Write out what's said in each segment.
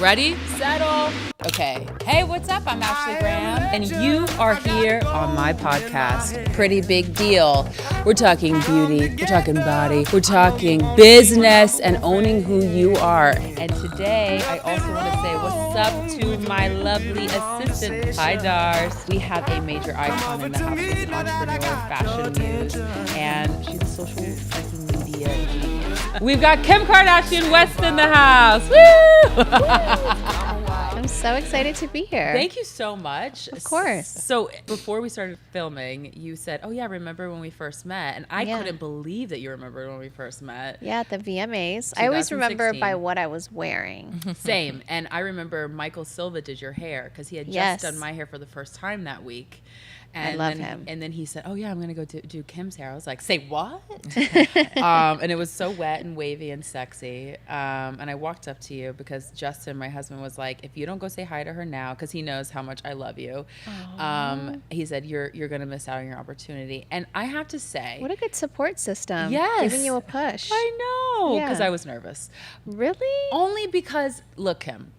Ready? Settle. Okay. Hey, what's up? I'm Ashley Graham, and you are here on my podcast. Pretty big deal. We're talking beauty, we're talking body, we're talking business and owning who you are. And today, I also want to say what's up to my lovely assistant. Hi, Dars. We have a major icon in the house. She's an entrepreneur, fashion muse, and she's a social media genius. We've got Kim Kardashian West in the house. Woo! I'm so excited to be here. Thank you so much. Of course. So before we started filming, you said, oh yeah, remember when we first met? And I couldn't believe that you remembered when we first met. Yeah, at the VMAs. I always remember by what I was wearing. Same. And I remember Michael Silva did your hair because he had just done my hair for the first time that week. And I love him. And then he said, oh, yeah, I'm going to go do Kim's hair. I was like, say what? And it was so wet and wavy and sexy. And I walked up to you because Justin, my husband, was like, if you don't go say hi to her now, because he knows how much I love you, he said, you're going to miss out on your opportunity. And I have to say. What a good support system. Yes. Giving you a push. I know. Because Yeah. I was nervous. Really? Only because, look, Kim,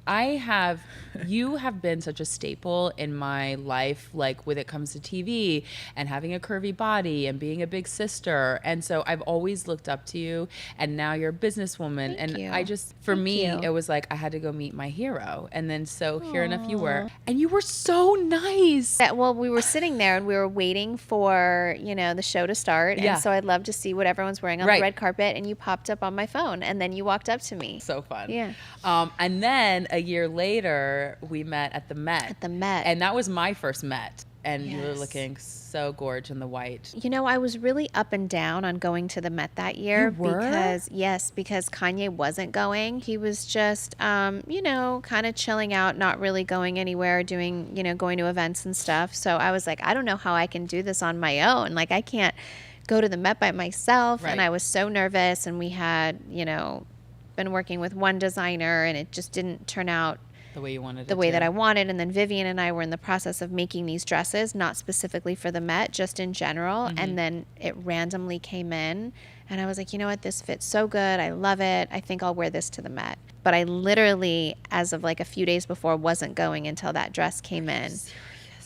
you have been such a staple in my life, like when it comes to TV and having a curvy body and being a big sister. And so I've always looked up to you, and now you're a businesswoman. Thank you. I just, for Thank me, you. it was like I had to go meet my hero. And then so here enough you were. And you were so nice. Well, we were sitting there and we were waiting for, the show to start. Yeah. And so I'd love to see what everyone's wearing on the red carpet. And you popped up on my phone and then you walked up to me. So fun. Yeah. And then a year later, we met at the Met. At the Met. And that was my first Met. And you were Yes. looking so gorgeous in the white. I was really up and down on going to the Met that year. You were? Because Kanye wasn't going. He was just, kind of chilling out, not really going anywhere, going to events and stuff. So I was like, I don't know how I can do this on my own. Like, I can't go to the Met by myself. Right. And I was so nervous. And we had, been working with one designer, and it just didn't turn out The way you wanted it the way to. that I wanted. And then Vivian and I were in the process of making these dresses, not specifically for the Met, just in general. Mm-hmm. And then it randomly came in and I was like, you know what, this fits so good. I love it. I think I'll wear this to the Met. But I literally, as of like a few days before, wasn't going until that dress came in. Serious?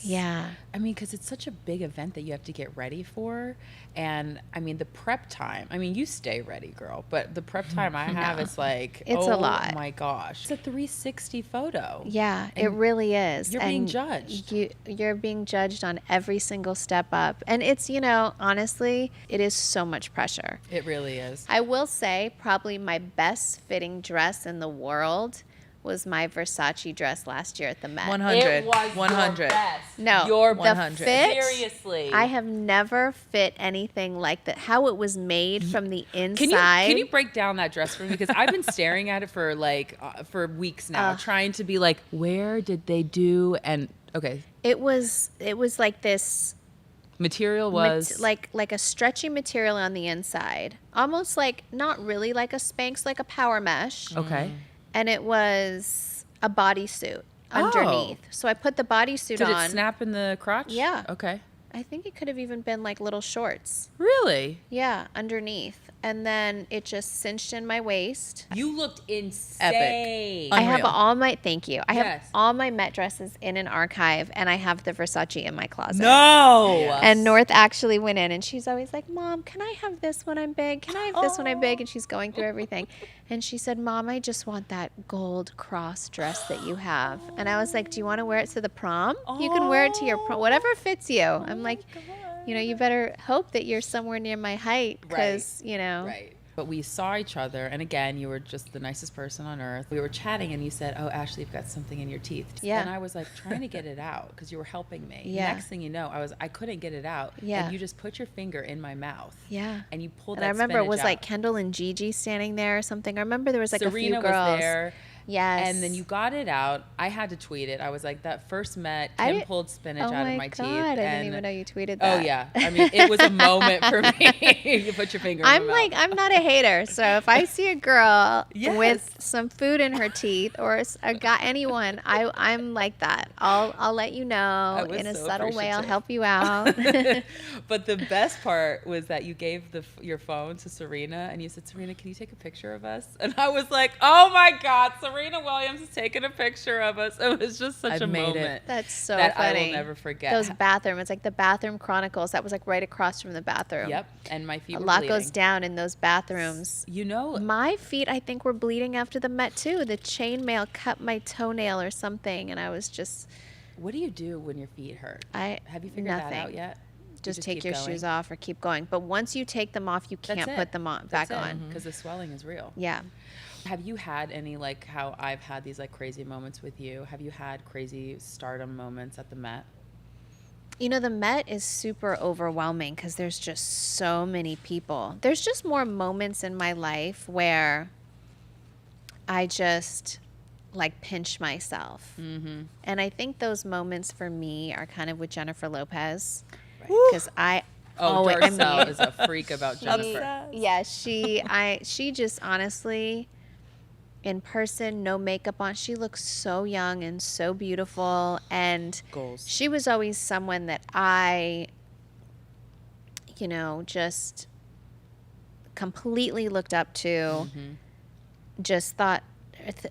Yeah. I mean, because it's such a big event that you have to get ready for. And I mean, the prep time, you stay ready, girl, but the prep time I have is like, It's a lot. Oh my gosh. It's a 360 photo. Yeah, it really is. You're being judged. You're being judged on every single step up. And it's, honestly, it is so much pressure. It really is. I will say probably my best fitting dress in the world was my Versace dress last year at the Met. 100. It was 100. your best. No, Your the 100. fit, Seriously. I have never fit anything like that. How it was made from the inside. Can you break down that dress for me? Because I've been staring at it for for weeks now, trying to be like, where did they do? And okay, It was like this material was like a stretchy material on the inside, almost like not really like a Spanx, like a power mesh. okay. And it was a bodysuit underneath. So I put the bodysuit Did on. it snap in the crotch? Yeah. Okay. I think it could have even been like little shorts. Really? Yeah, underneath. And then it just cinched in my waist. You looked insane. I have Unreal. all my, thank you. I have Yes. all my Met dresses in an archive, and I have the Versace in my closet. No. And North actually went in, and she's always like, Mom, can I have this when I'm big? Can I have this when I'm big? And she's going through everything. And she said, Mom, I just want that gold cross dress that you have. And I was like, do you want to wear it to the prom? You can wear it to your prom, whatever fits you. I'm like, you better hope that you're somewhere near my height because, Right. But we saw each other, and again, you were just the nicest person on earth. We were chatting, and you said, oh, Ashley, you've got something in your teeth. Yeah. And I was like trying to get it out because you were helping me. Yeah. Next thing you know, I couldn't get it out. Yeah. And you just put your finger in my mouth. Yeah. And you pulled And that I remember it was spinach like out. Kendall and Gigi standing there or something. I remember there was like Serena a few girls. was there. Yes. And then you got it out. I had to tweet it. I was like, that first Met, I Kim did- pulled spinach oh out my of my teeth. God, I didn't and- even know you tweeted that. Oh, yeah. It was a moment for me. You put your finger in I'm my like, mouth. I'm not a hater. So if I see a girl Yes. with some food in her teeth or a guy, anyone, I'm like that. I'll let you know was in a so subtle way. I'll appreciative. help you out. But the best part was that you gave your phone to Serena, and you said, Serena, can you take a picture of us? And I was like, oh my God, Serena. Serena Williams is taking a picture of us. It was just such a moment. That's so that funny. I will never forget. Those bathroom, it's like the bathroom chronicles. That was like right across from the bathroom. Yep, and my feet a were lot bleeding. goes down in those bathrooms. You know, my feet, I think, were bleeding after the Met too. The chainmail cut my toenail or something, and I was just. What do you do when your feet hurt? Have you figured nothing. that out yet? Just take your shoes off or keep going. But once you take them off, you can't put them back on. Because the swelling is real. Yeah. Have you had any, like how I've had these like crazy moments with you? Have you had crazy stardom moments at the Met? You know, the Met is super overwhelming because there's just so many people. There's just more moments in my life where I just like pinch myself. Mm-hmm. And I think those moments for me are kind of with Jennifer Lopez. Because Darcel is a freak about Jennifer. Yeah, she just honestly, in person, no makeup on, she looks so young and so beautiful. And Goals. She was always someone that I, just completely looked up to. Mm-hmm. Just thought,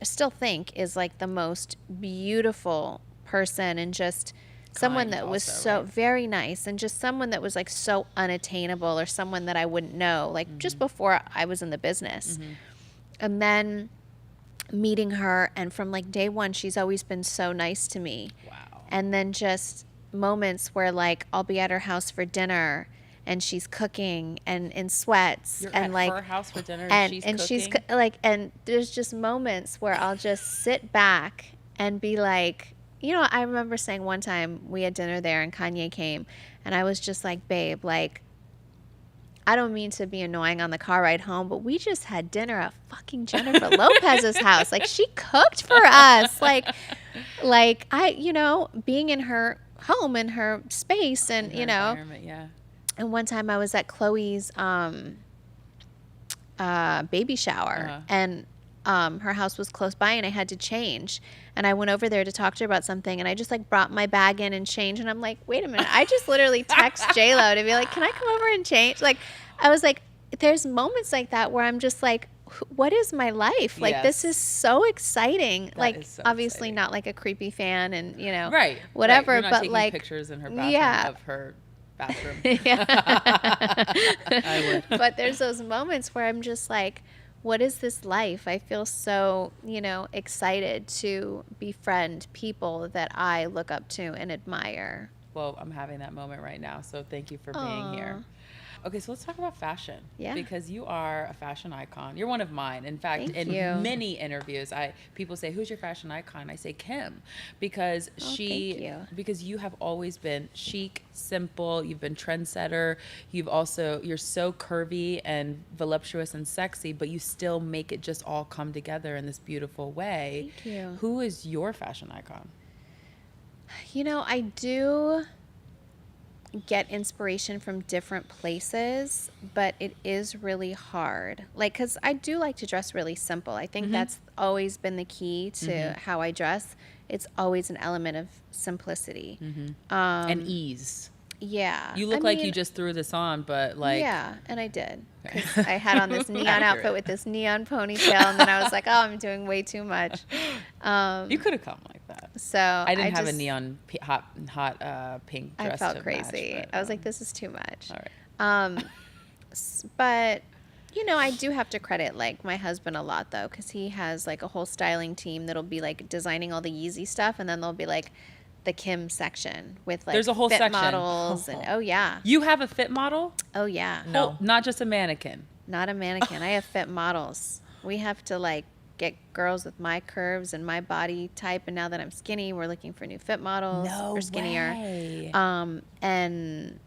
still think is like the most beautiful person, and just someone that was so very nice, and just someone that was like so unattainable, or someone that I wouldn't know, like just before I was in the business. And then meeting her, and from like day one, she's always been so nice to me. Wow. And then just moments where like I'll be at her house for dinner, and she's cooking and in sweats. You're and at like her house for dinner, and she's like, and there's just moments where I'll just sit back and be like, I remember saying one time we had dinner there and Kanye came, and I was just like, babe, like, I don't mean to be annoying on the car ride home, but we just had dinner at fucking Jennifer Lopez's house. Like, she cooked for us. Like I, being in her home, in her space, and, environment, yeah. And one time I was at Chloe's baby shower, and her house was close by, and I had to change. And I went over there to talk to her about something, and I just like brought my bag in and changed. And I'm like, wait a minute, I just literally text J-Lo to be like, can I come over and change? Like, I was like, there's moments like that where I'm just like, what is my life? Like, this is so exciting. That like, is so obviously exciting. not like a creepy fan and, right, whatever, You're not but taking like pictures in her bathroom of her bathroom. I would. But there's those moments where I'm just like, what is this life? I feel so, excited to befriend people that I look up to and admire. Well, I'm having that moment right now, so thank you for being here. Okay, so let's talk about fashion. Yeah. Because you are a fashion icon. You're one of mine. In fact, Thank in you. many interviews, people say, "Who's your fashion icon?" I say Kim, because thank you. because you have always been chic, simple. You've been trendsetter. You're so curvy and voluptuous and sexy, but you still make it just all come together in this beautiful way. Thank you. Who is your fashion icon? I do get inspiration from different places, but it is really hard. Like, because I do like to dress really simple. I think that's always been the key to how I dress. It's always an element of simplicity. And ease. Yeah. You look like you just threw this on, but like... Yeah, and I did. Because I had on this neon outfit with this neon ponytail, and then I was like, oh, I'm doing way too much. You could have come like that. So I didn't have a neon hot pink dress. I felt to crazy. match, but, I was like, this is too much. All right. But, I do have to credit, like, my husband a lot, though, because he has, like, a whole styling team that'll be, like, designing all the Yeezy stuff, and then there'll be, like, the Kim section with, like, there's a whole fit section. models. And, oh, yeah. You have a fit model? Oh, yeah. No. Not just a mannequin. Not a mannequin. I have fit models. We have to, like, get girls with my curves and my body type. And now that I'm skinny, we're looking for new fit models or skinnier. Way. And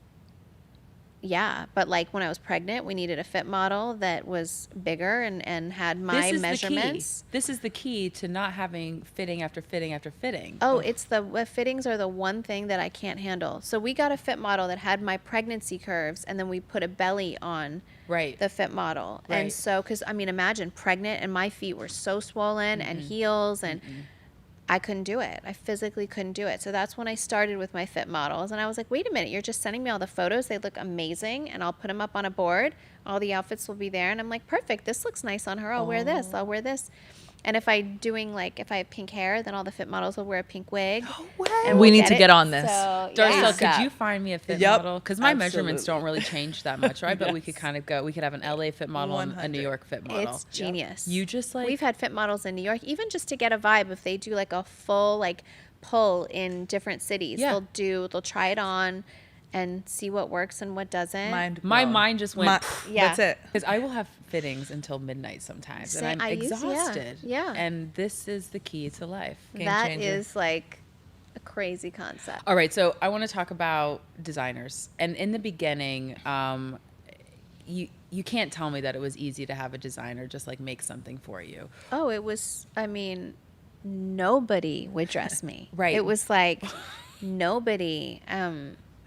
yeah, but like when I was pregnant, we needed a fit model that was bigger and had my measurements. This is the key to not having fitting after fitting after fitting. Oh, it's the fittings are the one thing that I can't handle. So we got a fit model that had my pregnancy curves, and then we put a belly on the fit model. Right. And so, because I mean, imagine pregnant and my feet were so swollen and heels, and I couldn't do it. I physically couldn't do it. So that's when I started with my fit models. And I was like, wait a minute, you're just sending me all the photos. They look amazing. And I'll put them up on a board. All the outfits will be there. And I'm like, perfect. This looks nice on her. I'll wear this. I'll wear this. And if I have pink hair, then all the fit models will wear a pink wig. No way. And We we'll need to it. get on this. So, Darcel, yeah. could you find me a fit Yep, model? Because my measurements absolutely. don't really change that much, right? But we could Yes. kind of go. We could have an LA fit model and a 100. New York fit model. It's genius. You just like We've had fit models in New York, even just to get a vibe. If they do like a full like pull in different cities, Yeah. they'll try it on and see what works and what doesn't. my blown. mind just went. Yeah. That's it. Because I will have fittings until midnight sometimes, and I'm I used- yeah, exhausted. yeah. And this is the key to life. Game That changer. is like a crazy concept. All right, so I want to talk about designers. And in the beginning, you can't tell me that it was easy to have a designer just like make something for you. Oh, it was, I mean, nobody would dress me. Right. It was like nobody.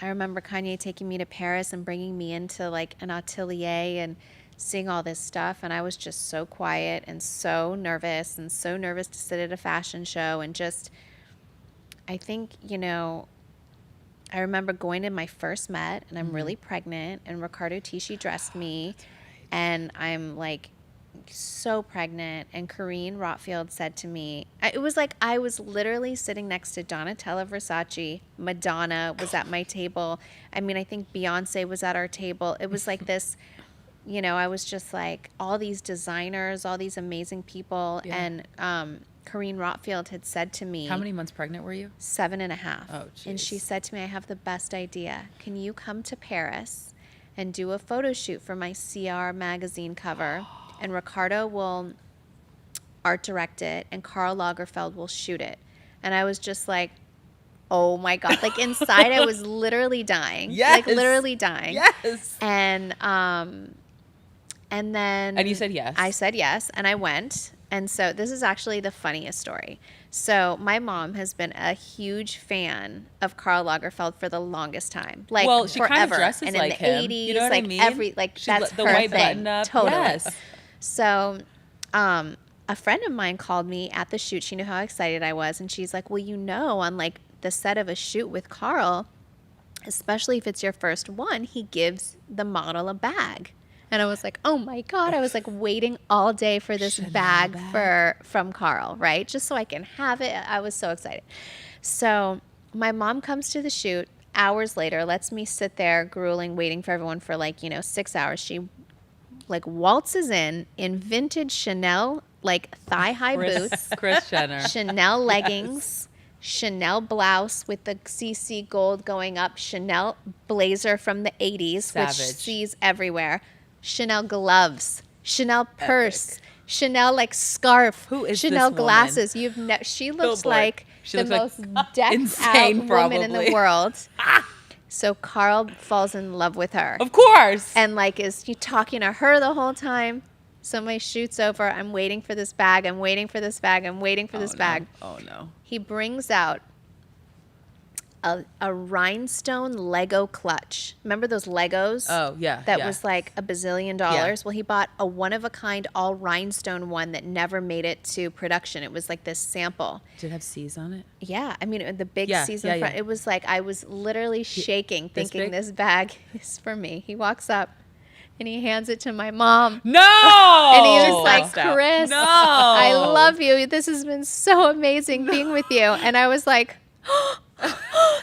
I remember Kanye taking me to Paris and bringing me into like an atelier and seeing all this stuff. And I was just so quiet and so nervous to sit at a fashion show. And just, I think, I remember going to my first Met and I'm really pregnant and Riccardo Tisci dressed me. And I'm like so pregnant, and Karine Rotfield said to me, it was like I was literally sitting next to Donatella Versace, Madonna was at my table. I mean, I think Beyonce was at our table. It was like this, I was just like all these designers, all these amazing people. Yeah. And Karine Rotfield had said to me, How many months pregnant were you? 7.5. Oh, and she jeez. said to me, I have the best idea. Can you come to Paris and do a photo shoot for my CR magazine cover? And Ricardo will art direct it, and Karl Lagerfeld will shoot it. And I was just like, oh my God. Like inside, I was literally dying. Yes. Like literally dying. Yes. And then. And you said yes. I said yes, and I went. And so this is actually the funniest story. So my mom has been a huge fan of Karl Lagerfeld for the longest time, like Well, she kind of forever. dresses and like in the him. 80s, You know what I like mean? that's the her white thing. button up. Totally. Yes. So, a friend of mine called me at the shoot. She knew how excited I was, and she's like, "Well, on like the set of a shoot with Karl, especially if it's your first one, he gives the model a bag." And I was like, "Oh my God!" I was like waiting all day for this bag from Karl, right? Just so I can have it. I was so excited. So my mom comes to the shoot hours later, lets me sit there grueling, waiting for everyone for 6 hours. She waltzes in vintage Chanel thigh-high boots, Kris Jenner. Chanel leggings, Chanel blouse with the CC gold going up, Chanel blazer from the 80s, Savage. which sees everywhere, Chanel gloves, Chanel purse, Chanel scarf, Who is Chanel this woman? glasses. She looks Billboard. like She the looks most like decked insane, out woman in the probably. world. So Karl falls in love with her. Of course. And is you talking to her the whole time. So my shoot's over. I'm waiting for this bag. I'm waiting for this bag. I'm waiting for this bag. Oh no. He brings out a rhinestone Lego clutch. Remember those Legos? Oh yeah. That yeah. was like $1 billion. Yeah. Well, he bought a one-of-a-kind all rhinestone one that never made it to production. It was like this sample. Did it have C's on it? Yeah, I mean the big Yeah, season yeah, front. yeah. It was like I was literally shaking, this thinking big? this bag is for me. He walks up and he hands it to my mom. No. And he was like, Passed out. Chris, No. I love you. This has been so amazing being with you. And I was like,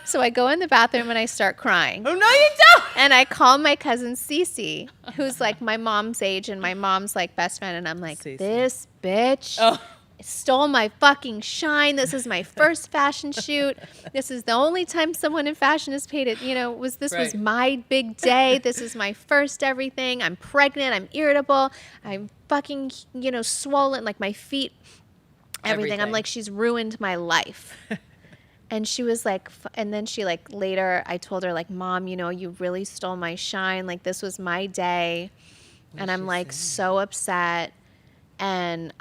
so I go in the bathroom and I start crying. Oh no, you don't. And I call my cousin Cece, who's like my mom's age and my mom's best friend. And I'm like, Cece. this bitch Oh. stole my fucking shine. This is my first fashion shoot. This is the only time someone in fashion has paid it. Was Right. my big day. This is my first everything. I'm pregnant. I'm irritable. I'm fucking, swollen, like my feet, everything. I'm Everything. like, she's ruined my life. And she was like, and then she later I told her Mom, you really stole my shine. This was my day. And I'm so upset. And,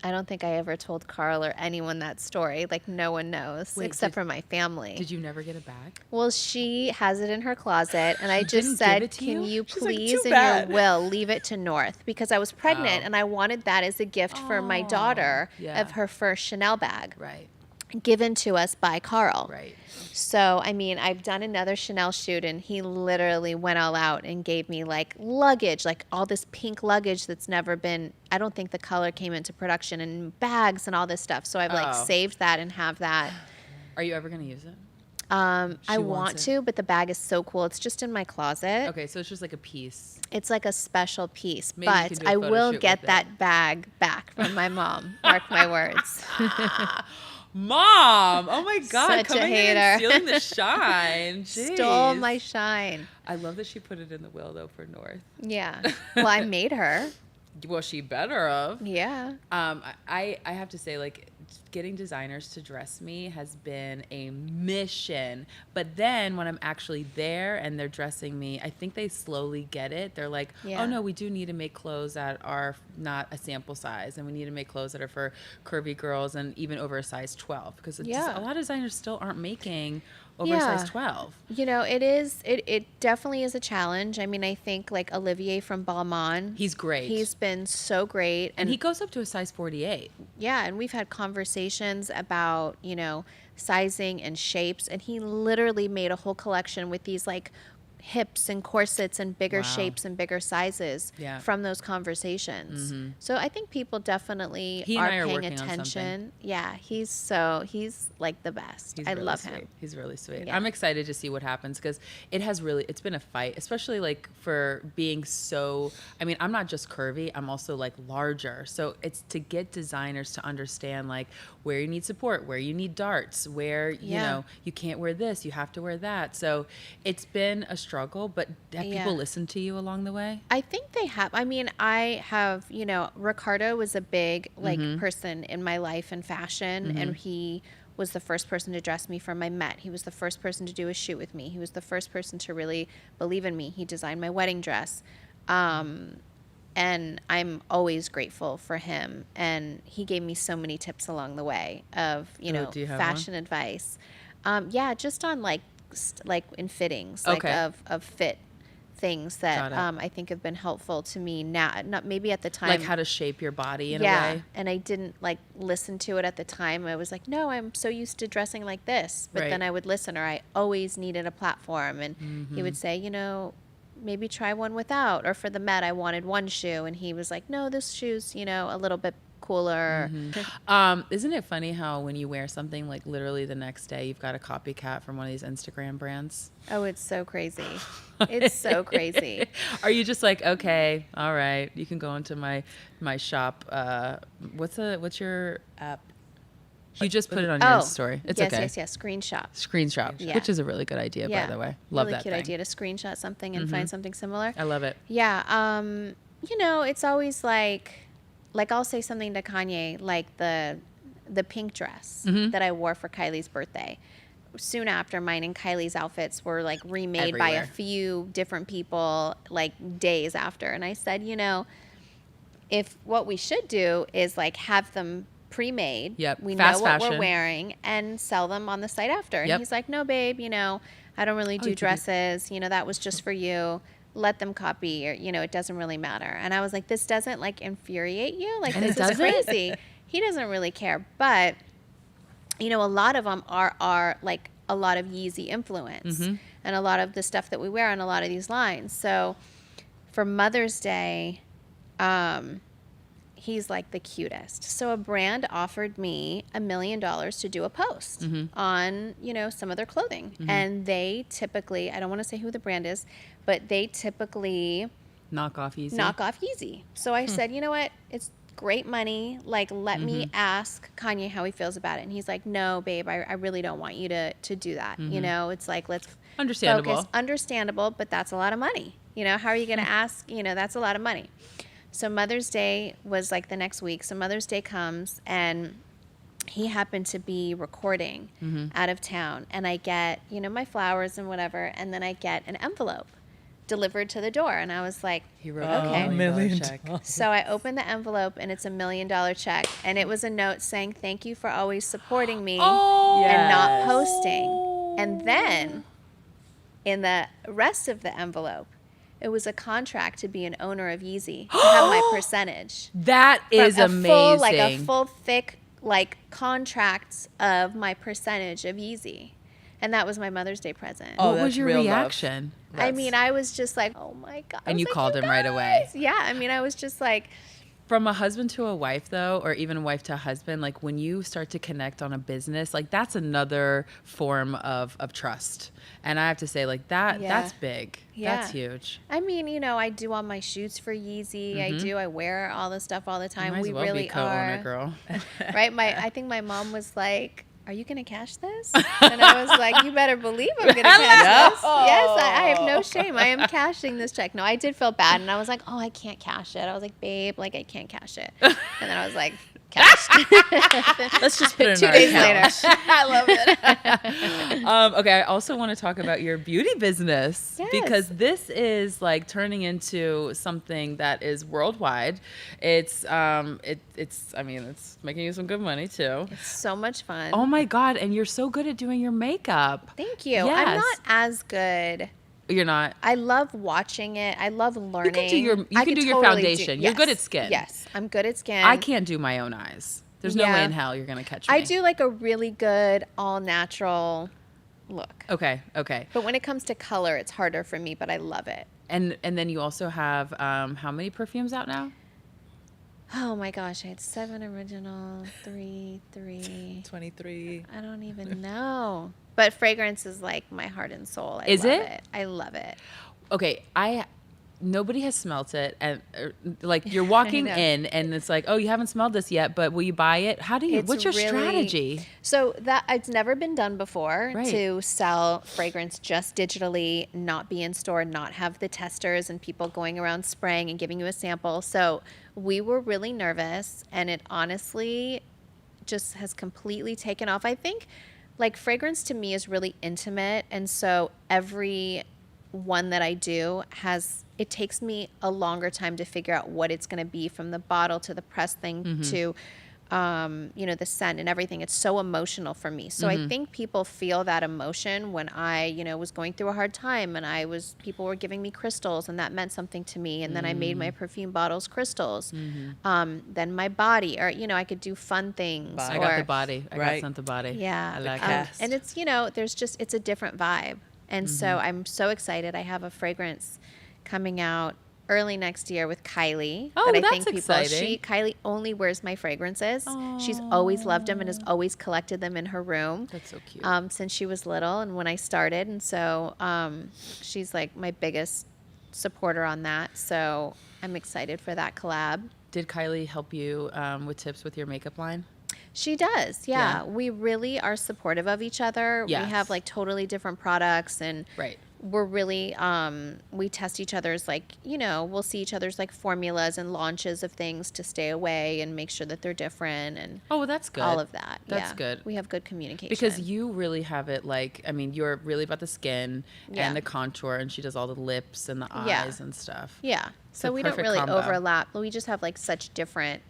I don't think I ever told Karl or anyone that story. No one knows Wait, except for my family. Did you never get it back? Well, she has it in her closet, and I didn't just give said, it to "Can you?" you She's like, please, "Too in bad." your will, leave it to North?" Because I was pregnant, Oh. and I wanted that as a gift for my daughter Yeah. of her first Chanel bag. Right. given to us by Carl. Right. So, I mean, I've done another Chanel shoot, and he literally went all out and gave me like luggage, like all this pink luggage that's never been, I don't think the color came into production, and bags and all this stuff. So I've like saved that and have that. Are you ever going to use it? I want to, but the bag is so cool. It's just in my closet. Okay, so it's just like a piece. It's like a special piece, Maybe you can but do a I photo will shoot get with that it. bag back from my mom. Mark my words. Mom! Oh my God! Such a coming in and hater. stealing the shine. Jeez. Stole my shine. I love that she put it in the will though for North. Yeah. Well, I made her. Well, she better have. Yeah. I have to say, like, getting designers to dress me has been a mission. But then when I'm actually there and they're dressing me, I think they slowly get it. They're like, Yeah. oh no, we do need to make clothes that are not a sample size, and we need to make clothes that are for curvy girls and even over a size 12, because a lot of designers still aren't making over a size 12. You know, it definitely is a challenge. I mean, I think like Olivier from Balmain. He's great. He's been so great. And he goes up to a size 48. Yeah, and we've had conversations about, you know, sizing and shapes, and he literally made a whole collection with these like hips and corsets and bigger shapes and bigger sizes from those conversations. Mm-hmm. So I think people definitely He and I are paying working on something. attention. Yeah, he's like the best. He's I really love sweet. him. He's really sweet. Yeah. I'm excited to see what happens, because it's been a fight, especially like for being so, I mean, I'm not just curvy, I'm also like larger. So it's to get designers to understand like where you need support, where you need darts, where, you know, you can't wear this, you have to wear that. So it's been a struggle, but have people listened to you along the way? I think they have. I mean, I have, you know, Ricardo was a big like person in my life in fashion, and he was the first person to dress me for my Met. He was the first person to do a shoot with me. He was the first person to really believe in me. He designed my wedding dress. And I'm always grateful for him. And he gave me so many tips along the way of, you know, fashion advice. Yeah, just on like in fittings, like of fit things that I think have been helpful to me now. Not maybe at the time, like how to shape your body in a way. And I didn't like listen to it at the time. I was like, no, I'm so used to dressing like this. But then I would listen, or I always needed a platform, and he would say, you know, maybe try one without. Or for the Met, I wanted one shoe, and he was like, no, this shoe's, you know, a little bit cooler. Isn't it funny how when you wear something, like literally the next day you've got a copycat from one of these Instagram brands? Oh, it's so crazy. It's so crazy. Are you just like, okay, all right, you can go into my shop. What's your app? You just put it on your story. It's okay. Yes. Screenshot. Screenshot, which is a really good idea, by the way. Love really that cute thing. idea to screenshot something and find something similar. I love it. Yeah. You know, it's always like I'll say something to Kanye, like the pink dress that I wore for Kylie's birthday. Soon after, mine and Kylie's outfits were like remade by a few different people, like days after. And I said, you know, if what we should do is like have them pre-made, we know what we're wearing, and sell them on the site after. And he's like, no, babe, you know, I don't really do dresses. You know, that was just for you. Let them copy, or, you know, it doesn't really matter. And I was like, this doesn't like infuriate you? Like, this is crazy. He doesn't really care. But, you know, a lot of them are like a lot of Yeezy influence and a lot of the stuff that we wear on a lot of these lines. So for Mother's Day, he's like the cutest. So a brand offered me $1 million to do a post on, you know, some of their clothing. And they typically, I don't want to say who the brand is, but they typically knock off Yeezy. So I said, you know what? It's great money. Like, let me ask Kanye how he feels about it. And he's like, no, babe, I really don't want you to do that. You know, it's like, let's focus. Understandable, but that's a lot of money. You know, how are you going to ask? You know, that's a lot of money. So Mother's Day was like the next week. So Mother's Day comes, and he happened to be recording out of town. And I get, you know, my flowers and whatever. And then I get an envelope delivered to the door. And I was like, he wrote okay. $1 million check. So I opened the envelope, and it's $1 million check. And it was a note saying, thank you for always supporting me and not posting. And then in the rest of the envelope, it was a contract to be an owner of Yeezy, to have my percentage. That is amazing. A full thick like contracts of my percentage of Yeezy. And that was my Mother's Day present. Oh, What was that's your real love. reaction? I mean, I was just like, oh my God. I And was you like, called him right away. guys. Yeah. I mean, I was just like, From a husband to a wife, though, or even a wife to a husband, like when you start to connect on a business, like that's another form of trust. And I have to say, like that's big. Yeah. That's huge. I mean, you know, I do all my shoots for Yeezy. I wear all the stuff all the time. You might We as well really be co-owner, are. girl. Right? I think my mom was like, are you going to cash this? And I was like, you better believe I'm going to cash this. Yes, I have no shame. I am cashing this check. No, I did feel bad. And I was like, oh, I can't cash it. I was like, babe, like I can't cash it. And then I was like, cashed. Let's just put it in 2 our days account. later. I love it. Okay, I also want to talk about your beauty business because this is like turning into something that is worldwide. It's I mean, it's making you some good money too. It's so much fun. Oh my God, and you're so good at doing your makeup. Thank you. Yes. I'm not as good. You're not. I love watching it. I love learning. You can do your foundation. You're good at skin. Yes, I'm good at skin. I can't do my own eyes. There's no way in hell you're gonna catch me. I do like a really good all natural look. Okay. But when it comes to color, it's harder for me, but I love it. And then you also have how many perfumes out now? Oh my gosh, I had 7 original, 3. 23. I don't even know. But fragrance is like my heart and soul. I Is love it? I love it. Okay, nobody has smelt it, and like you're walking know. in and it's like, oh, you haven't smelled this yet, but will you buy it? How do you? It's What's your really- strategy? So that it's never been done before Right. to sell fragrance just digitally, not be in store, not have the testers and people going around spraying and giving you a sample. So we were really nervous, and it honestly just has completely taken off. I think like fragrance to me is really intimate, and so every one that I do it takes me a longer time to figure out what it's going to be, from the bottle to the press thing to the scent and everything. It's so emotional for me. So I think people feel that emotion when I, was going through a hard time, and people were giving me crystals, and that meant something to me. And then I made my perfume bottles crystals. Then my body, or, I could do fun things. I got the body. I got Right. sent the body. Yeah. I like it. And it's, it's a different vibe. And so I'm so excited. I have a fragrance coming out early next year with Kylie. Oh, that I that's think exciting. Kylie only wears my fragrances. She's always loved them and has always collected them in her room. That's so cute. Since she was little and when I started. And so she's like my biggest supporter on that. So I'm excited for that collab. Did Kylie help you with tips with your makeup line? She does, yeah. Yeah. We really are supportive of each other. Yes. We have like totally different products, and Right. we're really we test each other's we'll see each other's like formulas and launches of things to stay away and make sure that they're different, and Oh, well, that's good. all of that. That's yeah. good. We have good communication. Because you really have it you're really about the skin Yeah. and the contour, and she does all the lips and the Yeah. eyes and stuff. yeah. It's So a we don't perfect really combo. overlap. We just have like such different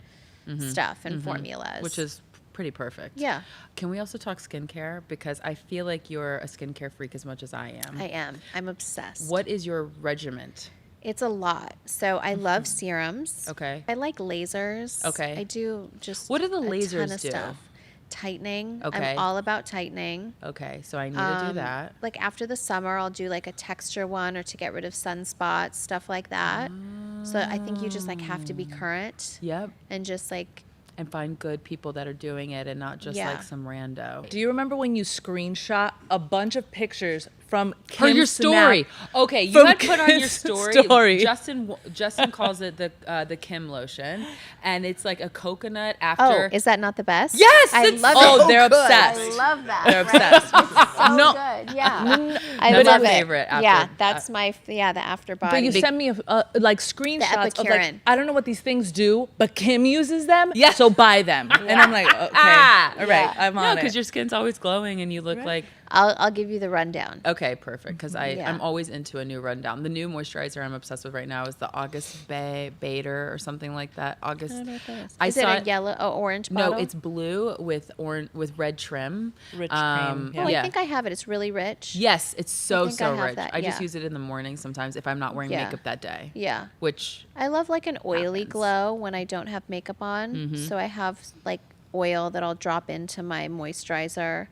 stuff and formulas. Which is pretty perfect. Yeah. Can we also talk skincare? Because I feel like you're a skincare freak as much as I am. I am. I'm obsessed. What is your regiment? It's a lot. So I love serums. Okay. I like lasers. Okay. I do just What do the a lasers ton of do? stuff. Tightening. Okay. I'm all about tightening. Okay, so I need to do that. Like after the summer, I'll do like a texture one or to get rid of sunspots, stuff like that. So I think you just like have to be current Yep. and just like, And find good people that are doing it and not just Yeah. like some rando. Do you remember when you screenshot a bunch of pictures from For Kim's your story. Snap? Okay, you From had put on your Kim's story. story. Justin calls it the Kim lotion, and it's like a coconut oh, after. is that not the best? Yes, I it's love so it. they're good. obsessed. I love that. They're right? obsessed. So No. good. Yeah. I That's love our it. favorite after- yeah, that's the after body. But you sent me like screenshots of like, Epicurean. I don't know what these things do, but Kim uses them. Yeah. So buy them. And I'm like, okay, Ah. all right, Yeah. I'm No, on because it. your skin's always glowing and you look like. I'll give you the rundown. Okay, perfect. Because Yeah. I'm always into a new rundown. The new moisturizer I'm obsessed with right now is the August Bader or something like that. August. I don't know what that is. I Is it saw a yellow, orange bottle? No, it's blue with red trim. Rich cream, Oh, yeah. I think I have it. It's really rich. Yes, it's so think I have rich. that, I just yeah. use it in the morning sometimes if I'm not wearing Yeah. makeup that day. Yeah. Which I love like an oily Happens. glow when I don't have makeup on. So I have like oil that I'll drop into my moisturizer.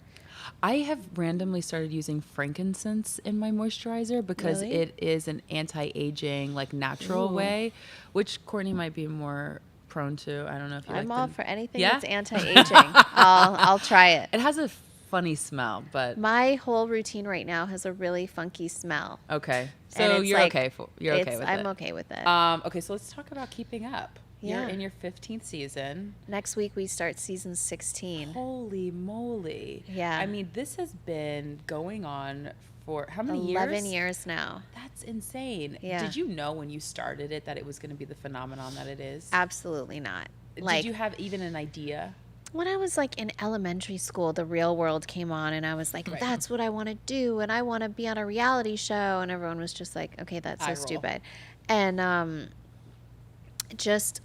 I have randomly started using frankincense in my moisturizer because Really? it is an anti-aging, like natural way, which Courtney might be more prone to. I don't know if you I'm like all the- for anything Yeah? that's anti-aging. I'll try it. It has a funny smell, but My whole routine right now has a really funky smell. okay. And So it's you're like- okay. You're okay with it. I'm okay with it. Okay, so let's talk about keeping up. You're Yeah. in your 15th season. Next week we start season 16. Holy moly. Yeah. I mean, this has been going on for how many 11 years? years now. That's insane. Yeah. Did you know when you started it that it was going to be the phenomenon that it is? Absolutely not. Did you have even an idea? When I was like in elementary school, The Real World came on, and I was like, Right. that's what I want to do, and I want to be on a reality show. And everyone was just like, okay, that's so Eye roll. stupid. And just,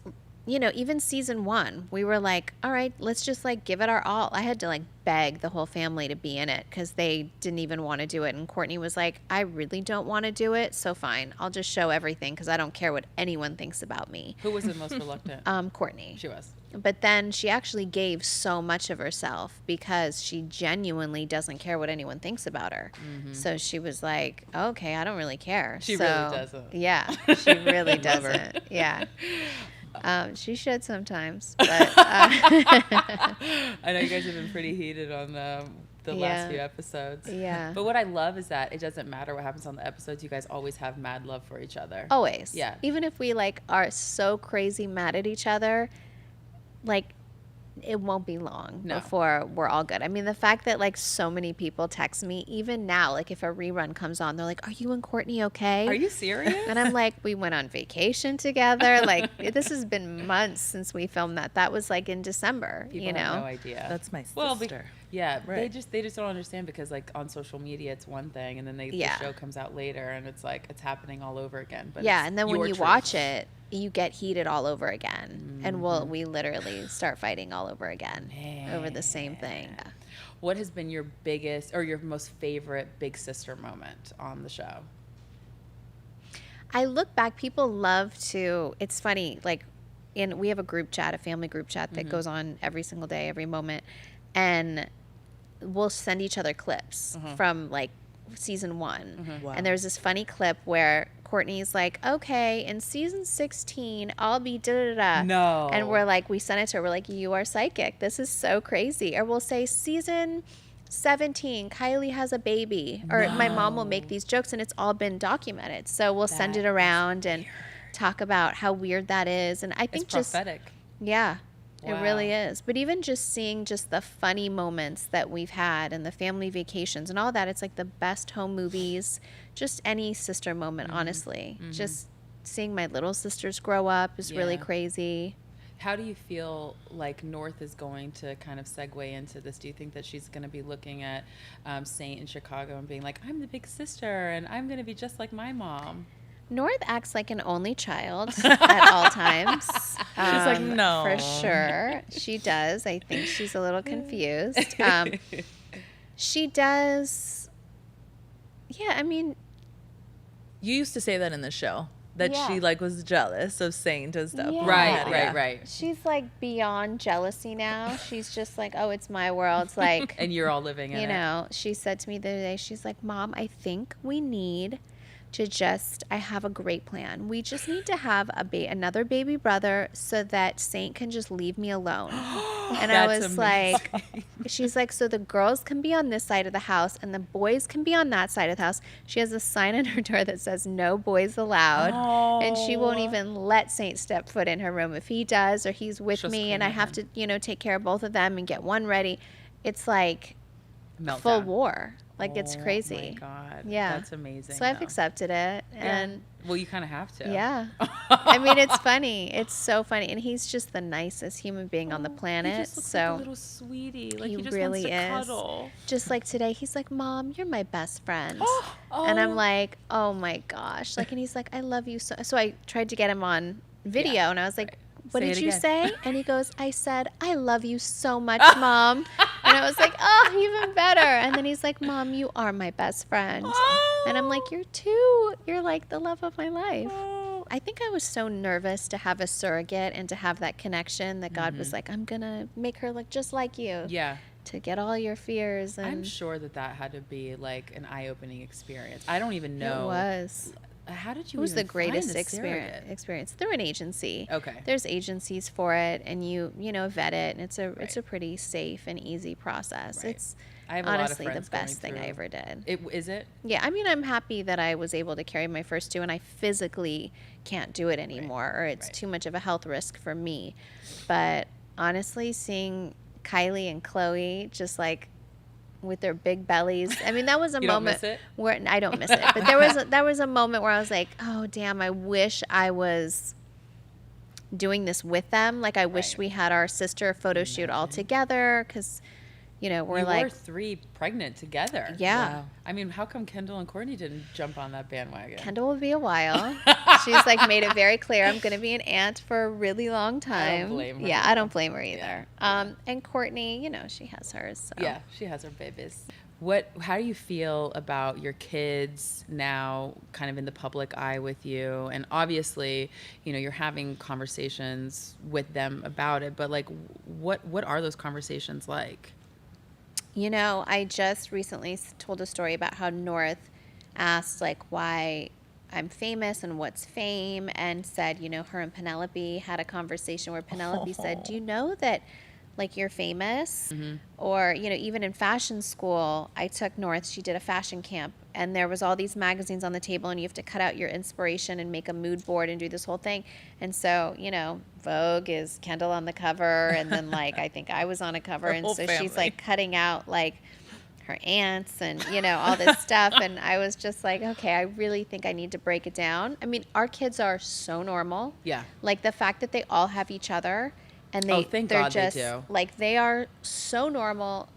you know, even season 1, we were like, all right, let's just like give it our all. I had to like beg the whole family to be in it because they didn't even want to do it. And Courtney was like, I really don't want to do it, so fine, I'll just show everything because I don't care what anyone thinks about me. Who was the most reluctant? Courtney. She was. But then she actually gave so much of herself because she genuinely doesn't care what anyone thinks about her. So she was like, okay, I don't really care. She So, really doesn't. Yeah, she really Love her. doesn't. Yeah. She should sometimes. But I know you guys have been pretty heated on the last Yeah. few episodes. Yeah. But what I love is that it doesn't matter what happens on the episodes. You guys always have mad love for each other. always. Yeah. Even if we like are so crazy mad at each other, like it won't be long No. before we're all good. I mean, the fact that like so many people text me, even now, like if a rerun comes on, they're like, are you and Courtney okay? Are you serious? And I'm like, we went on vacation together. Like this has been months since we filmed that. That was like in December, People you know? have no idea. That's my sister. Well, yeah, Right. they just don't understand because like on social media it's one thing and then Yeah. the show comes out later and it's like it's happening all over again. But Yeah, it's and then when your you truth. watch it, you get heated all over again. And Mm-hmm. we literally start fighting all over again over the same thing. What has been your biggest or your most favorite big sister moment on the show? I look back, people love to, it's funny, like we have a group chat, a family group chat that goes on every single day, every moment. And we'll send each other clips from like season 1. Wow. And there's this funny clip where Courtney's like, okay, in season 16, I'll be da-da-da. No. And we're like, we send it to her, we're like, you are psychic. This is so crazy. Or we'll say season 17, Kylie has a baby. Or my mom will make these jokes and it's all been documented. So we'll send it around and talk about how weird that is. And I think It's just, prophetic. yeah, it really Wow. is. But even just seeing just the funny moments that we've had and the family vacations and all that, it's like the best home movies, just any sister moment, honestly. Just seeing my little sisters grow up is really Yeah. crazy. How do you feel like North is going to kind of segue into this? Do you think that she's going to be looking at Saint in Chicago and being like, I'm the big sister and I'm going to be just like my mom? North acts like an only child at all times. She's like, no. For sure. She does. I think she's a little confused. She does. Yeah, I mean, You used to say that in the show that Yeah. she like was jealous of Saint and stuff. Yeah. Right, Yeah. right. she's like beyond jealousy now. She's just like, oh, it's my world. It's like, And you're all living in you it. know, she said to me the other day, she's like, Mom, I think we need to just, I have a great plan. We just need to have another baby brother so that Saint can just leave me alone. And I That's was amazing. like, she's like, so the girls can be on this side of the house and the boys can be on that side of the house. She has a sign on her door that says no boys allowed. And she won't even let Saint step foot in her room. If he does or he's with She'll me scream and I at have him. to, you know, take care of both of them and get one ready, it's like Meltdown. full war. Like it's Oh crazy. my God. Yeah. That's amazing. So I've though. accepted it. And Well, you kind of have to. yeah. I mean, it's funny. It's so funny. And he's just the nicest human being on the He planet. just looks So like a little sweetie. Like he he just really wants to is. cuddle. just like today, he's like, Mom, you're my best friend. Oh. And I'm like, oh my gosh. Like, and he's like, I love you so. So I tried to get him on video Yeah. and I was like, what Say did it you again. say? And he goes, I said, I love you so much, Mom. And I was like, oh, even better. And then he's like, Mom, you are my best friend. And I'm like, you're too. You're like the love of my life. Oh, I think I was so nervous to have a surrogate and to have that connection that God was like, I'm going to make her look just like you. Yeah. To get all your fears. And I'm sure that had to be like an eye-opening experience. I don't even know. It was. How did you? It was even the greatest find a surrogate? experience through an agency. Okay. There's agencies for it, and you vet it, and it's a pretty safe and easy process. Right. It's I have honestly a lot of the friends best thing going I through. ever did. Is it? Yeah, I mean, I'm happy that I was able to carry my first 2, and I physically can't do it anymore, or it's too much of a health risk for me. But honestly, seeing Kylie and Chloe just like with their big bellies, I mean, that was a You don't moment miss it? where I don't miss it, but there was a moment where I was like, oh damn, I wish I was doing this with them. Like I wish we had our sister photo shoot all together, because we're You like were 3 pregnant together. Yeah. Wow. I mean, how come Kendall and Courtney didn't jump on that bandwagon? Kendall will be a while. She's like made it very clear, I'm going to be an aunt for a really long time. I don't blame her. Yeah, I don't blame her either. Yeah. And Courtney, she has hers. So. Yeah, she has her babies. How do you feel about your kids now kind of in the public eye with you? And obviously, you're having conversations with them about it, but like what are those conversations like? I just recently told a story about how North asked like why I'm famous and what's fame, and said, her and Penelope had a conversation where Penelope said, do you know that like you're famous? Mm-hmm. Or, even in fashion school, I took North, she did a fashion camp, and there was all these magazines on the table, and you have to cut out your inspiration and make a mood board and do this whole thing. And so, Vogue is Kendall on the cover, and then like I think I was on a cover, and so family. she's like cutting out like her aunts and all this stuff, and I was just like, okay, I really think I need to break it down. I mean, our kids are so normal. Yeah. Like the fact that they all have each other, and Thank they're God they just do. like, they are so normal,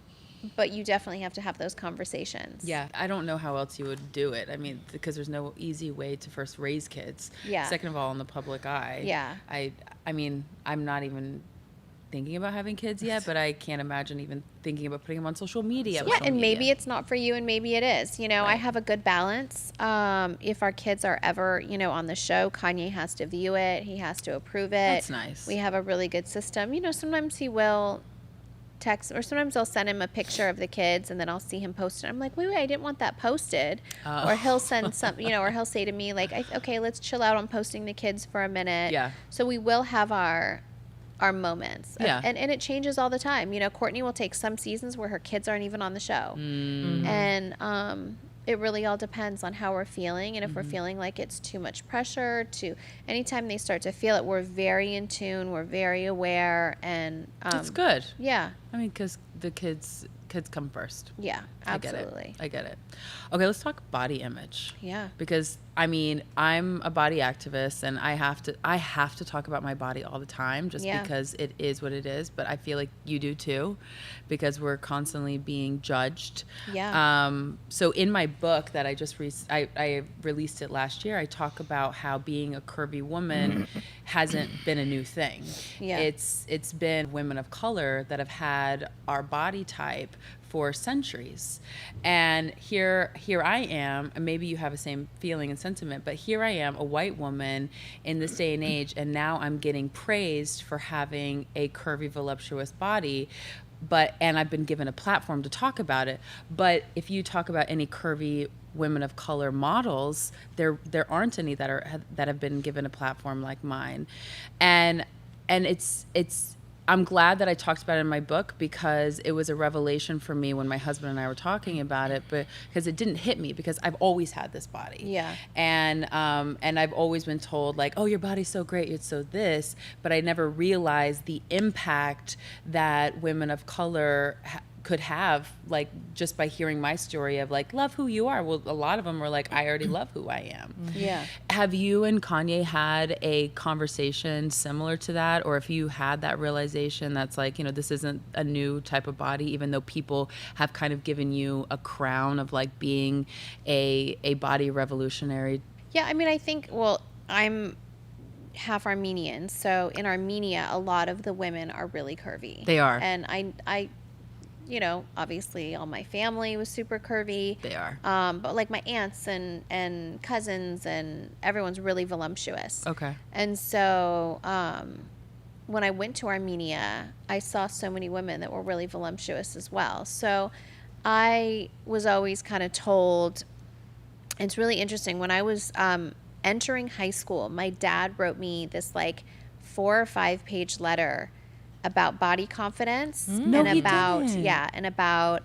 but you definitely have to have those conversations. Yeah, I don't know how else you would do it. I mean, because there's no easy way to first raise kids. Yeah. Second of all, in the public eye. Yeah. I mean, I'm not even thinking about having kids yet, but I can't imagine even thinking about putting them on social media. Yeah, and maybe it's not for you, and maybe it is. I have a good balance. If our kids are ever, on the show, Kanye has to view it. He has to approve it. That's nice. We have a really good system. Sometimes he will text, or sometimes I'll send him a picture of the kids, and then I'll see him post it. I'm like, wait, I didn't want that posted. Or he'll send some, or he'll say to me like, okay, let's chill out on posting the kids for a minute. Yeah. So we will have our moments. Yeah. And it changes all the time. Courtney will take some seasons where her kids aren't even on the show. Mm-hmm. And it really all depends on how we're feeling. And if we're feeling like it's too much pressure, anytime they start to feel it, we're very in tune, we're very aware. And That's good. Yeah. I mean, because the kids come first. Yeah, absolutely. I get it. Okay, let's talk body image. Yeah. Because I mean, I'm a body activist, and I have to talk about my body all the time, just because it is what it is. But I feel like you do too, because we're constantly being judged. Yeah. So in my book that I just I released it last year, I talk about how being a curvy woman hasn't been a new thing. Yeah. It's been women of color that have had our body type for centuries. And here I am, and maybe you have the same feeling and sentiment, but here I am, a white woman in this day and age, and now I'm getting praised for having a curvy, voluptuous body. And I've been given a platform to talk about it. But if you talk about any curvy women of color models, there aren't any that have been given a platform like mine. And it's I'm glad that I talked about it in my book, because it was a revelation for me when my husband and I were talking about it, but because it didn't hit me, because I've always had this body. Yeah. And I've always been told like, oh, your body's so great, it's so this, but I never realized the impact that women of color could have, like, just by hearing my story of like, love who you are. Well, a lot of them were like, I already love who I am. Yeah. Have you and Kanye had a conversation similar to that? Or if you had that realization that's like, this isn't a new type of body, even though people have kind of given you a crown of like being a body revolutionary? Yeah, I mean, I think, well, I'm half Armenian, so in Armenia, a lot of the women are really curvy. They are. And I you know, obviously all my family was super curvy. They are. But like my aunts and cousins and everyone's really voluptuous. Okay. And so when I went to Armenia, I saw so many women that were really voluptuous as well. So I was always kind of told, it's really interesting. When I was entering high school, my dad wrote me this like 4 or 5 page letter about body confidence No, and he about didn't. and about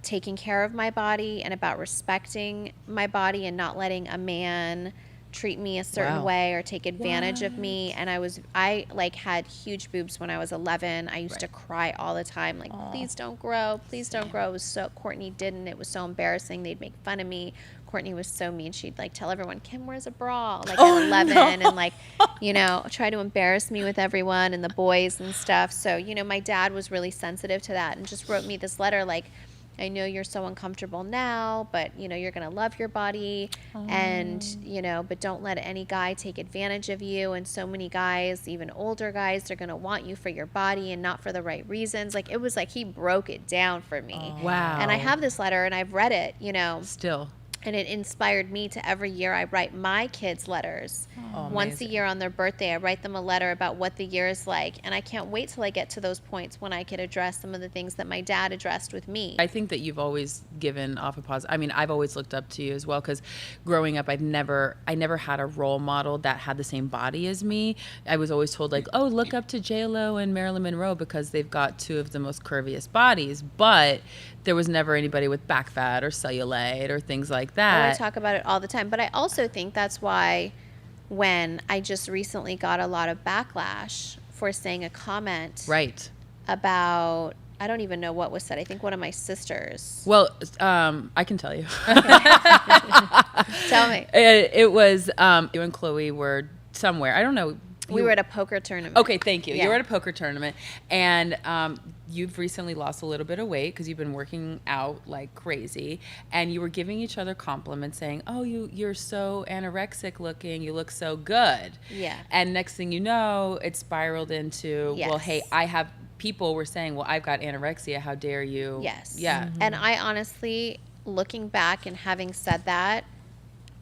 taking care of my body and about respecting my body and not letting a man treat me a certain Wow. way or take advantage of me. And I like had huge boobs when I was 11. I used to cry all the time, like, please don't grow, please don't grow. It was so, Courtney didn't. It was so embarrassing. They'd make fun of me. Courtney was so mean. She'd like tell everyone, Kim wears a bra, like at 11, and like, you know, try to embarrass me with everyone and the boys and stuff. So, you know, my dad was really sensitive to that and just wrote me this letter like, I know you're so uncomfortable now, but, you know, you're going to love your body and, you know, but don't let any guy take advantage of you. And so many guys, even older guys, they're going to want you for your body and not for the right reasons. Like, it was like he broke it down for me. Wow. And I have this letter and I've read it, you know. Still. And it inspired me to every year I write my kids letters. Once a year on their birthday, I write them a letter about what the year is like. And I can't wait till I get to those points when I could address some of the things that my dad addressed with me. I think that you've always given off a positive. I mean, I've always looked up to you as well because growing up, I never had a role model that had the same body as me. I was always told like, oh, look up to J-Lo and Marilyn Monroe because they've got 2 of the most curviest bodies. But there was never anybody with back fat or cellulite or things like that. I talk about it all the time. But I also think that's why when I just recently got a lot of backlash for saying a comment Right. about, I don't even know what was said. I think one of my sisters. Well, I can tell you. Tell me. It was you and Chloe were somewhere. I don't know. We were at a poker tournament. Okay, thank you. Yeah. You were at a poker tournament, and you've recently lost a little bit of weight because you've been working out like crazy, and you were giving each other compliments, saying, "Oh, you're so anorexic looking. You look so good." Yeah. And next thing you know, it spiraled into, Yes. well, hey, people were saying, well, I've got anorexia. How dare you? Yes. Yeah. And I honestly, looking back and having said that,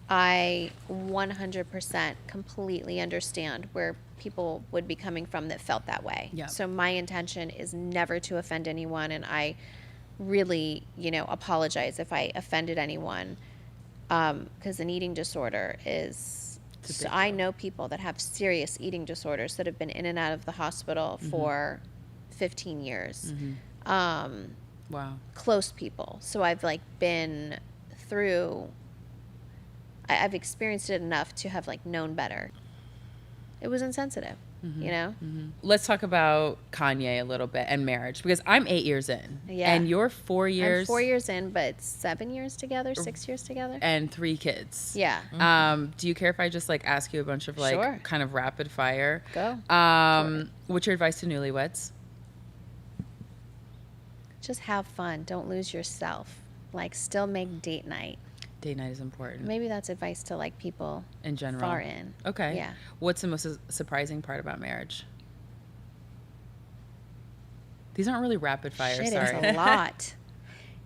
I 100% completely understand where people would be coming from that felt that way. Yeah. So my intention is never to offend anyone, and I really, you know, apologize if I offended anyone, because an eating disorder is. So I know people that have serious eating disorders that have been in and out of the hospital for 15 years. Wow. Close people. So I've like been through. I've experienced it enough to have like known better. It was insensitive, you know? Let's talk about Kanye a little bit and marriage because I'm 8 years in. Yeah. And you're 4 years. I'm 4 years in, but 7 years together, 6 years together. And 3 kids. Yeah. Do you care if I just like ask you a bunch of like Sure. kind of rapid fire? Go. What's your advice to newlyweds? Just have fun. Don't lose yourself. Like, still make date night. Date night is important Maybe that's advice to like people in general. far in. Okay. Yeah. What's the most surprising part about marriage? These aren't really rapid fire. Shit, Sorry. it's a lot.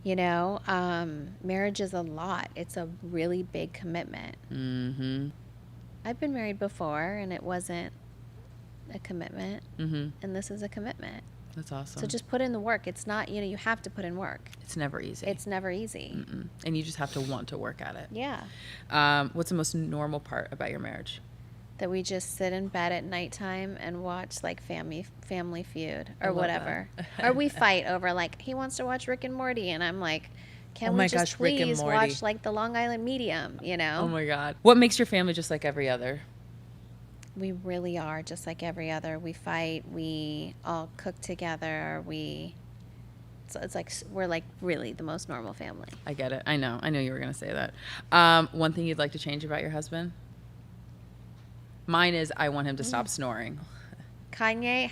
You know, marriage is a lot. It's a really big commitment. Mm-hmm. I've been married before, and it wasn't a commitment, Mm-hmm. and this is a commitment. That's awesome. So just put in the work. It's not, you know, you have to put in work. It's never easy. It's never easy. Mm-mm. And you just have to want to work at it. Yeah. What's the most normal part about your marriage? That we just sit in bed at nighttime and watch like Family Feud I or love whatever. that. Or we fight over like, he wants to watch Rick and Morty, and I'm like, can Oh we my just gosh, Rick and please Morty. watch like the Long Island Medium, you know? Oh my God. What makes your family just like every other? We really are just like every other. We fight. We all cook together. So it's like we're like really the most normal family. I get it. I know you were going to say that. One thing you'd like to change about your husband? Mine is I want him to stop snoring. Kanye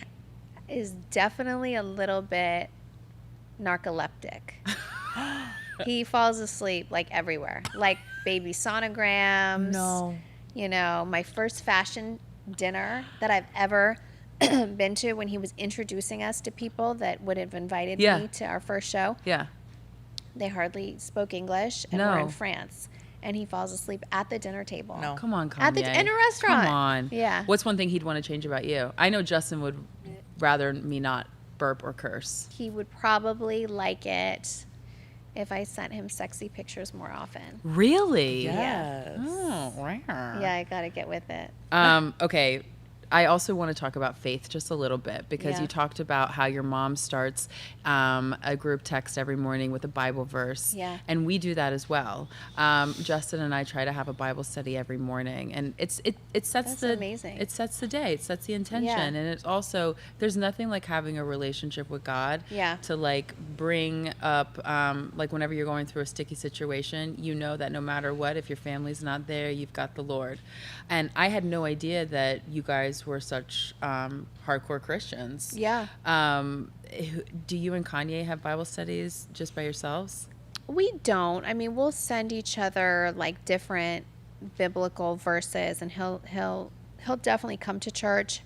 is definitely a little bit narcoleptic. He falls asleep like everywhere, like baby sonograms. No. You know, my first fashion dinner that I've ever been to when he was introducing us to people that would have invited Yeah. me to our first show. Yeah. They hardly spoke English, and we're in France. And he falls asleep at the dinner table. No. Come on, Kanye. In a restaurant. Come on. Yeah. What's one thing he'd want to change about you? I know Justin would rather me not burp or curse. He would probably like it if I sent him sexy pictures more often. Really? Yes. Oh, wow. Yeah, I got to get with it. Okay. I also want to talk about faith just a little bit because Yeah. you talked about how your mom starts a group text every morning with a Bible verse. Yeah. And we do that as well. Justin and I try to have a Bible study every morning, and it sets That's the amazing. It sets the day. It sets the intention, Yeah. and it's also there's nothing like having a relationship with God. Yeah. To like bring up like whenever you're going through a sticky situation, you know that no matter what, if your family's not there, you've got the Lord. And I had no idea that you guys were such hardcore Christians. Yeah. Do you and Kanye have Bible studies just by yourselves? We don't. I mean, we'll send each other like different biblical verses, and he'll definitely come to church.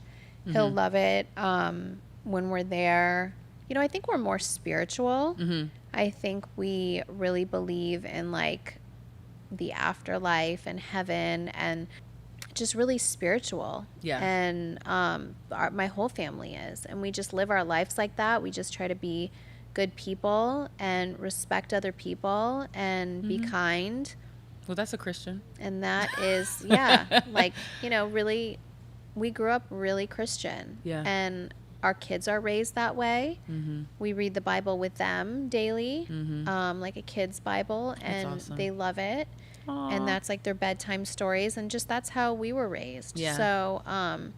He'll love it when we're there. You know, I think we're more spiritual. I think we really believe in like the afterlife and heaven and just really spiritual. Yeah. And my whole family is, and we just live our lives like that. We just try to be good people and respect other people and be kind. Well, that's a Christian. And that is, yeah, like, you know, really, we grew up really Christian. Yeah. And our kids are raised that way. We read the Bible with them daily, like a kid's Bible, and awesome. they love it. Aw. And that's like their bedtime stories, and just that's how we were raised. Yeah. So,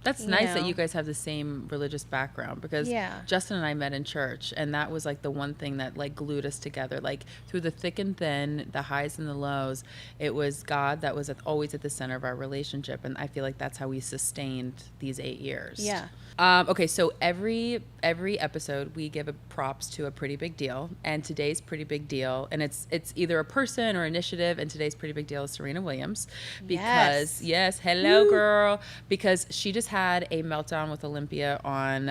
That's you nice that know. you guys have the same religious background because Yeah. Justin and I met in church, and that was like the one thing that like glued us together. Like through the thick and thin, the highs and the lows, it was God that was always at the center of our relationship, and I feel like that's how we sustained these 8 years. Yeah. Okay, so every episode we give a props to a pretty big deal, and today's pretty big deal, and it's either a person or initiative, and today's pretty big deal is Serena Williams because hello girl, because she just had a meltdown with Olympia on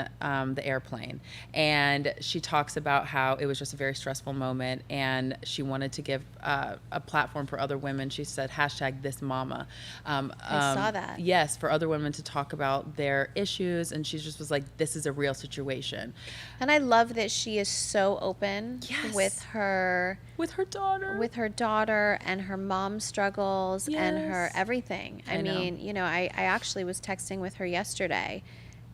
the airplane, and she talks about how it was just a very stressful moment, and she wanted to give a platform for other women. She said #ThisMama. I saw that. Yes, for other women to talk about their issues, and she just was like, this is a real situation. And I love that she is so open Yes. with her daughter and her mom struggles and her Yes. everything. I know. mean, you know, I actually was texting with her yesterday,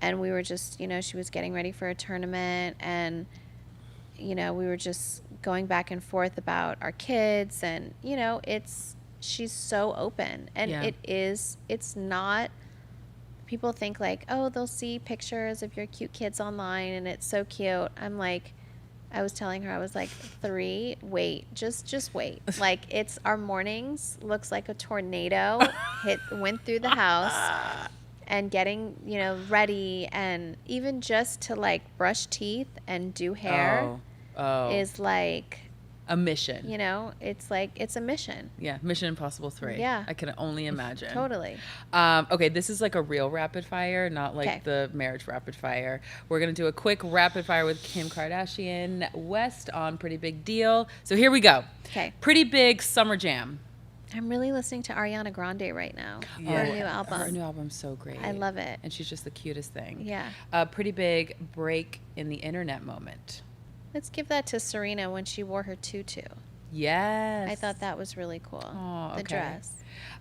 and we were just, you know, she was getting ready for a tournament, and, you know, we were just going back and forth about our kids, and, you know, she's so open, and Yeah. it's not, people think like, oh, they'll see pictures of your cute kids online and it's so cute. I'm like, I was telling her, I was like, 3, wait, just wait. Like, it's our mornings looks like a tornado went through the house, and getting, you know, ready, and even just to like brush teeth and do hair is like a mission. You know, it's like, it's a mission. Yeah, Mission Impossible 3. Yeah. I can only imagine. Totally. Okay, this is like a real rapid fire, not like Okay. the marriage rapid fire. We're going to do a quick rapid fire with Kim Kardashian West on Pretty Big Deal. So here we go. Okay. Pretty Big Summer Jam. I'm really listening to Ariana Grande right now. Yeah. Her new album. Her new album's so great. I love it. And she's just the cutest thing. Yeah. Pretty big break in the internet moment. Let's give that to Serena when she wore her tutu. Yes. I thought that was really cool. Oh, The okay.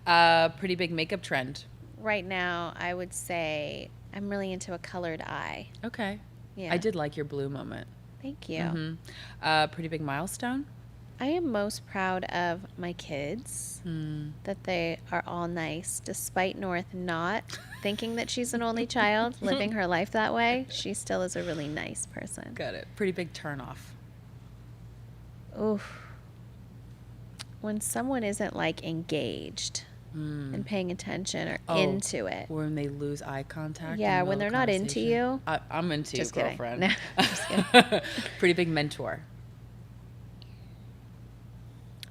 dress. Pretty big makeup trend. Right now, I would say I'm really into a colored eye. Okay. Yeah. I did like your blue moment. Thank you. Mm-hmm. Pretty big milestone. I am most proud of my kids, that they are all nice, despite North not thinking that she's an only child, living her life that way. She still is a really nice person. Got it. Pretty big turnoff. Oof. When someone isn't like engaged and paying attention or Oh, into it. When they lose eye contact. Yeah, in the when middle they're of not into conversation. you. I'm into Just you, kidding. girlfriend. No, just kidding. Pretty big mentor.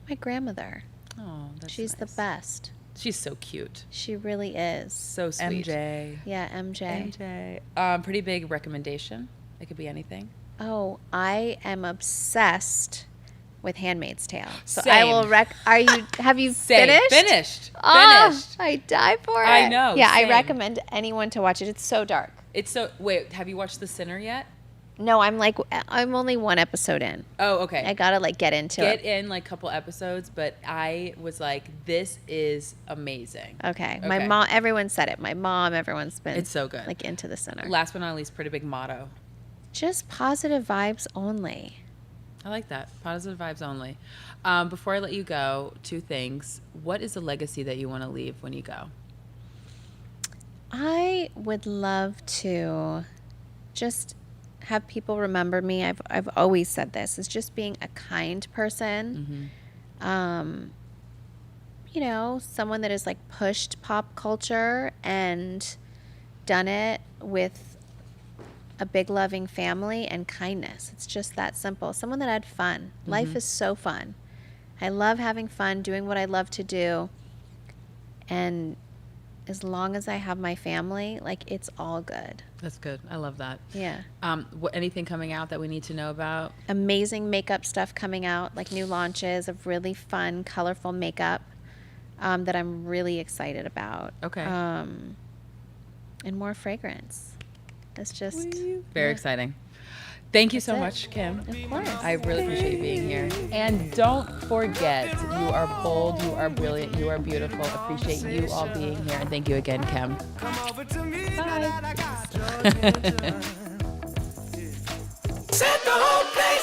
My grandmother. Oh, that's She's the nice. best. She's so cute. She really is. So sweet. MJ. Yeah, MJ. MJ. Pretty big recommendation. It could be anything. Oh, I am obsessed with Handmaid's Tale. So Same. I will have you Same. finished? Finished. Oh, I die for it. I know, Yeah, same. I recommend anyone to watch it. It's so dark. It's so. Wait, have you watched The Sinner yet? No, I'm only one episode in. Oh, okay. I gotta get into Get it. in like a couple episodes, but I was like, this is amazing. Okay. My mom, everyone said it. My mom, everyone's been It's so good. into The Sinner. Last but not least, pretty big motto. Just positive vibes only. I like that. Positive vibes only. Before I let you go, 2 things. What is the legacy that you want to leave when you go? I would love to just have people remember me. I've always said this, is just being a kind person. You know, someone that has pushed pop culture and done it with a big loving family and kindness. It's just that simple. Someone that had fun. Life is so fun. I love having fun, doing what I love to do. And as long as I have my family, it's all good. That's good. I love that. Yeah. Anything coming out that we need to know about? Amazing makeup stuff coming out, new launches of really fun, colorful makeup that I'm really excited about. Okay. And more fragrance. It's just Very exciting. Thank you so it. much, Kim. Of course. I really appreciate you being here. And don't forget, you are bold, you are brilliant, you are beautiful. Appreciate you all being here. And thank you again, Kim. Bye. Set the whole place